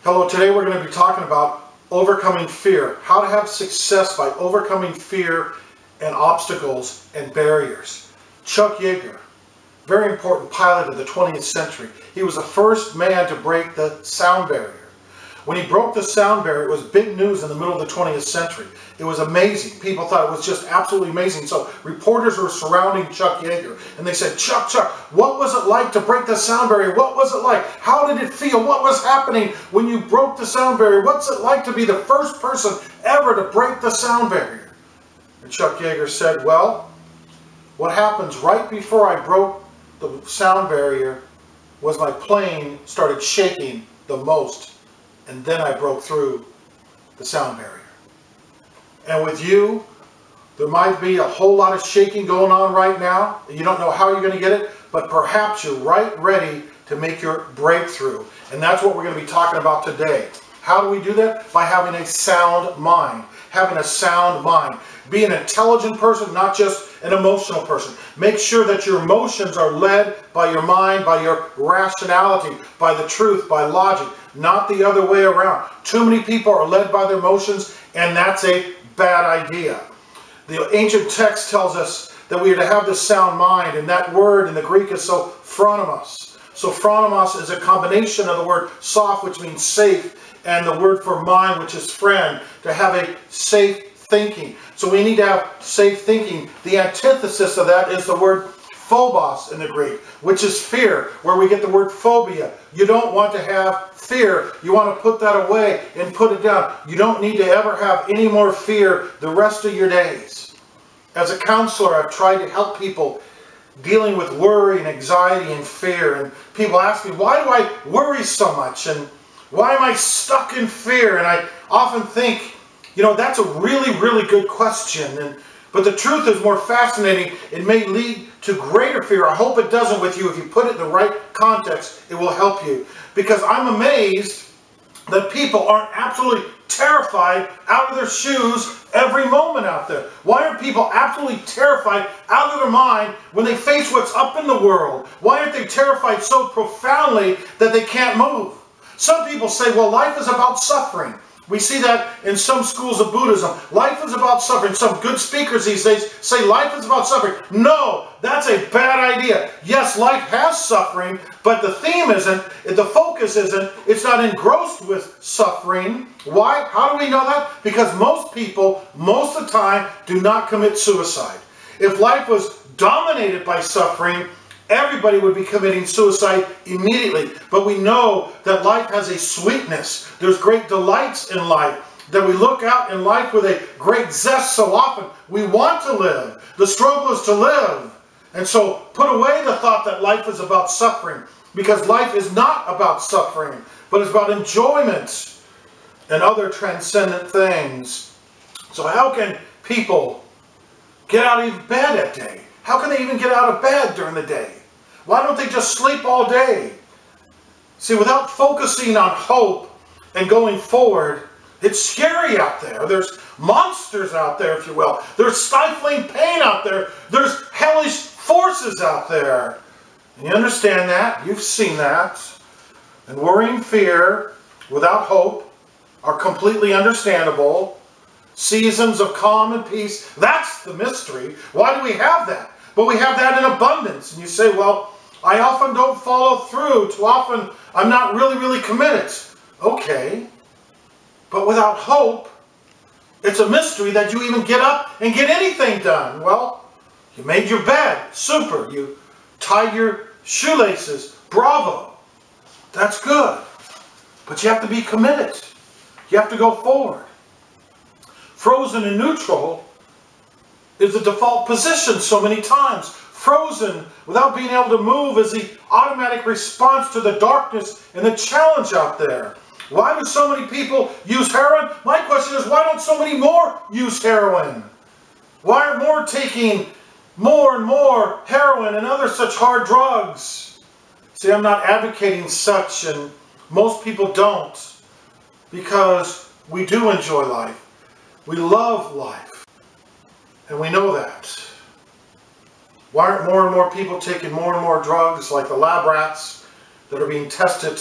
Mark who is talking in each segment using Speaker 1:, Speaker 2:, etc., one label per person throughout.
Speaker 1: Hello, today we're going to be talking about overcoming fear. How to have success by overcoming fear and obstacles and barriers. Chuck Yeager, very important pilot of the 20th century. He was the first man to break the sound barrier. When he broke the sound barrier, it was big news in the middle of the 20th century. It was amazing. People thought it was just absolutely amazing. So reporters were surrounding Chuck Yeager and they said, Chuck, what was it like to break the sound barrier? What was it like? How did it feel? What was happening when you broke the sound barrier? What's it like to be the first person ever to break the sound barrier? And Chuck Yeager said, well, what happens right before I broke the sound barrier was my plane started shaking the most. And then I broke through the sound barrier. And with you, there might be a whole lot of shaking going on right now. You don't know how you're going to get it, but perhaps you're right ready to make your breakthrough. And that's what we're going to be talking about today. How do we do that? By having a sound mind. Having a sound mind. Be an intelligent person, not just an emotional person. Make sure that your emotions are led by your mind, by your rationality, by the truth, by logic, not the other way around. Too many people are led by their emotions, and that's a bad idea. The ancient text tells us that we are to have this sound mind, and that word in the Greek is sophronimos. Sophronimos is a combination of the word soph, which means safe, and the word for mind, which is friend, to have a safe thinking. So we need to have safe thinking. The antithesis of that is the word phobos in the Greek, which is fear, where we get the word phobia. You don't want to have fear. You want to put that away and put it down. You don't need to ever have any more fear the rest of your days. As a counselor, I've tried to help people dealing with worry and anxiety and fear. And people ask me, why do I worry so much? And why am I stuck in fear? And I often think, you know, that's a really, really good question. But the truth is more fascinating. It may lead to greater fear. I hope it doesn't with you. If you put it in the right context, it will help you. Because I'm amazed that people aren't absolutely terrified out of their shoes every moment out there. Why are people absolutely terrified out of their mind when they face what's up in the world? Why aren't they terrified so profoundly that they can't move? Some people say, well, life is about suffering. We see that in some schools of Buddhism. Life is about suffering. Some good speakers these days say life is about suffering. No, that's a bad idea. Yes, life has suffering, but the theme isn't, the focus isn't, it's not engrossed with suffering. Why? How do we know that? Because most people, most of the time, do not commit suicide. If life was dominated by suffering, everybody would be committing suicide immediately. But we know that life has a sweetness. There's great delights in life. That we look out in life with a great zest so often. We want to live. The struggle is to live. And so put away the thought that life is about suffering. Because life is not about suffering, but it's about enjoyment and other transcendent things. So how can people get out of bed at day? How can they even get out of bed during the day? Why don't they just sleep all day? See, without focusing on hope and going forward, it's scary out there. There's monsters out there, if you will. There's stifling pain out there. There's hellish forces out there. And you understand that. You've seen that. And worry and fear without hope are completely understandable. Seasons of calm and peace, that's the mystery. Why do we have that? But we have that in abundance. And you say, well, I often don't follow through. Too often, I'm not really committed. Okay. But without hope, it's a mystery that you even get up and get anything done. Well, you made your bed. Super. You tied your shoelaces. Bravo. That's good. But you have to be committed. You have to go forward. Frozen in neutral is the default position so many times. Frozen without being able to move is the automatic response to the darkness and the challenge out there. Why do so many people use heroin? My question is, why don't so many more use heroin? Why aren't more taking more and more heroin and other such hard drugs? See, I'm not advocating such, and most people don't, because we do enjoy life. We love life. And we know that. Why aren't more and more people taking more and more drugs like the lab rats that are being tested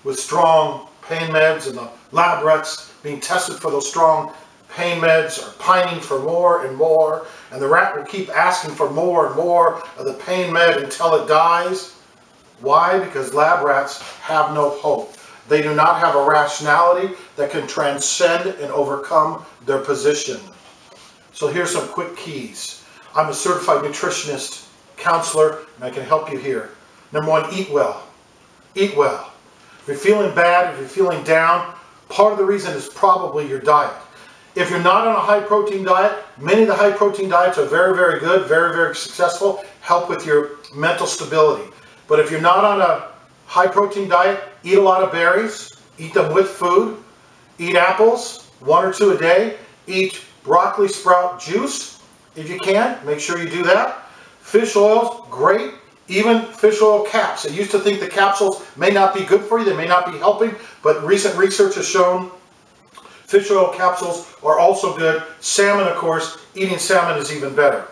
Speaker 1: with strong pain meds, and the lab rats being tested for those strong pain meds are pining for more and more, and the rat will keep asking for more and more of the pain med until it dies. Why? Because lab rats have no hope. They do not have a rationality that can transcend and overcome their position. So here's some quick keys. I'm a certified nutritionist, counselor, and I can help you here. Number one, eat well. Eat well. If you're feeling bad, if you're feeling down, part of the reason is probably your diet. If you're not on a high protein diet, many of the high protein diets are very, very good, very, very successful, help with your mental stability. But if you're not on a high protein diet, eat a lot of berries, eat them with food, eat apples, 1 or 2 a day, eat broccoli sprout juice if you can, make sure you do that. Fish oils, great, even fish oil caps. I used to think the capsules may not be good for you, they may not be helping, but recent research has shown fish oil capsules are also good. Salmon, of course, eating salmon is even better.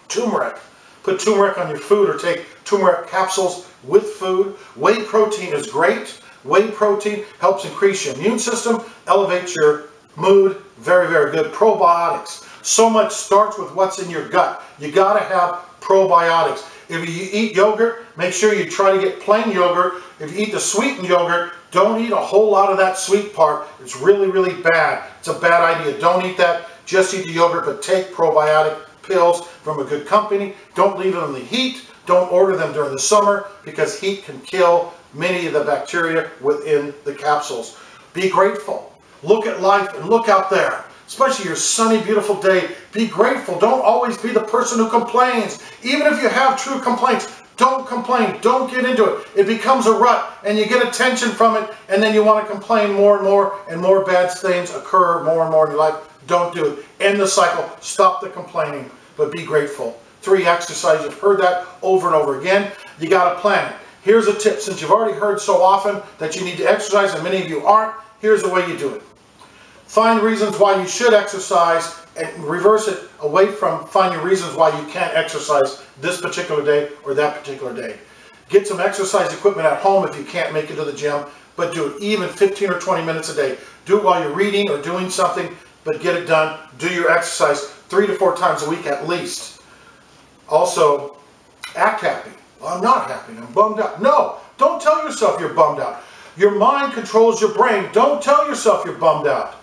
Speaker 1: Turmeric. Put turmeric on your food or take turmeric capsules with food. Whey protein is great. Whey protein helps increase your immune system, elevates your mood. Very, very good. Probiotics. So much starts with what's in your gut. You got to have probiotics. If you eat yogurt, make sure you try to get plain yogurt. If you eat the sweetened yogurt, don't eat a whole lot of that sweet part. It's really, really bad. It's a bad idea. Don't eat that. Just eat the yogurt, but take probiotic pills from a good company. Don't leave them in the heat. Don't order them during the summer because heat can kill many of the bacteria within the capsules. Be grateful. Look at life and look out there. Especially your sunny, beautiful day. Be grateful. Don't always be the person who complains. Even if you have true complaints, don't complain. Don't get into it. It becomes a rut and you get attention from it and then you want to complain more and more bad things occur more and more in your life. Don't do it. End the cycle. Stop the complaining, but be grateful. 3, exercise. You've heard that over and over again. You got to plan it. Here's a tip. Since you've already heard so often that you need to exercise and many of you aren't, here's the way you do it. Find reasons why you should exercise and reverse it away from finding reasons why you can't exercise this particular day or that particular day. Get some exercise equipment at home if you can't make it to the gym, but do it even 15 or 20 minutes a day. Do it while you're reading or doing something, but get it done. Do your exercise 3 to 4 times a week at least. Also, act happy. Well, I'm not happy. I'm bummed out. No, don't tell yourself you're bummed out. Your mind controls your brain. Don't tell yourself you're bummed out.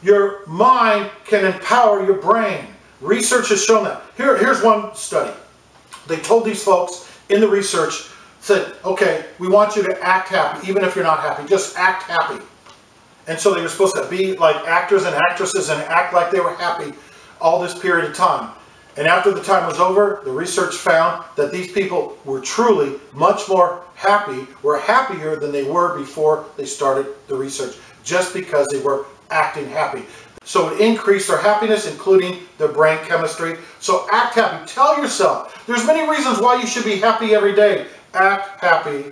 Speaker 1: Your mind can empower your brain. Research has shown that. Here's one study. They told these folks in the research, said, okay, we want you to act happy, even if you're not happy. Just act happy. And so they were supposed to be like actors and actresses and act like they were happy all this period of time. And after the time was over, the research found that these people were truly much more happy, were happier than they were before they started the research, just because they were acting happy. So it increased their happiness, including their brain chemistry. So act happy. Tell yourself. There's many reasons why you should be happy every day. Act happy.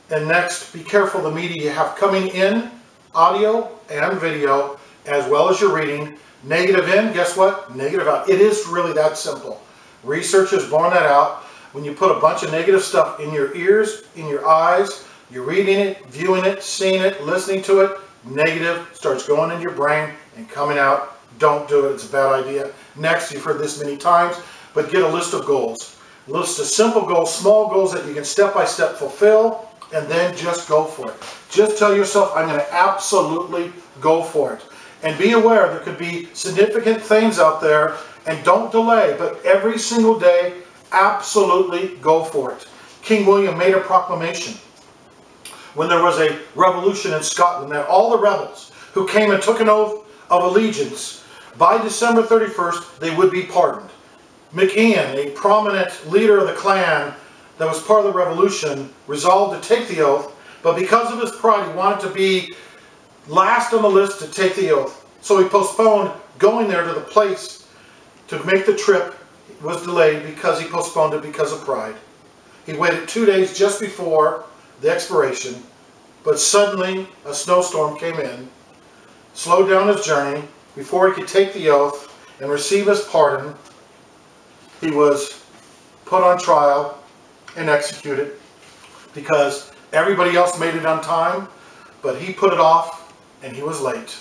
Speaker 1: And next, be careful the media you have coming in, audio and video, as well as your reading. Negative in, guess what? Negative out. It is really that simple. Research has borne that out. When you put a bunch of negative stuff in your ears, in your eyes, you're reading it, viewing it, seeing it, listening to it, negative starts going in your brain and coming out. Don't do it. It's a bad idea. Next, you've heard this many times, but get a list of goals. A list of simple goals, small goals that you can step-by-step fulfill, and then just go for it. Just tell yourself, I'm going to absolutely go for it. And be aware there could be significant things out there, and don't delay, but every single day, absolutely go for it. King William made a proclamation when there was a revolution in Scotland that all the rebels who came and took an oath of allegiance, by December 31st, they would be pardoned. MacIan, a prominent leader of the clan that was part of the revolution, resolved to take the oath, but because of his pride, he wanted to be last on the list to take the oath. So he postponed going there to the place to make the trip. It was delayed because he postponed it because of pride. He waited 2 days just before the expiration, but suddenly a snowstorm came in, slowed down his journey. Before he could take the oath and receive his pardon, he was put on trial and executed because everybody else made it on time. but he put it off and he was late.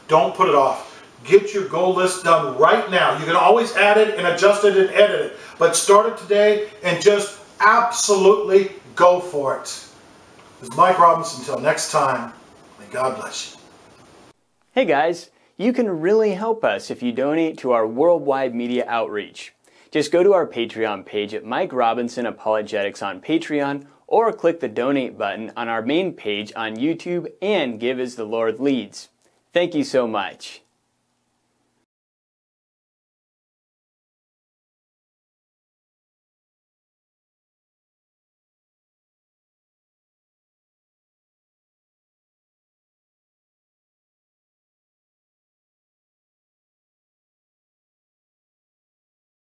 Speaker 1: Don't put it off. Get your goal list done right now. You can always add it and adjust it and edit it, but start it today and just absolutely go for it. This is Mike Robbins. Until next time, may God bless you.
Speaker 2: Hey guys, you can really help us if you donate to our worldwide media outreach. Just go to our Patreon page at Mike Robinson Apologetics on Patreon, or click the donate button on our main page on YouTube and give as the Lord leads. Thank you so much.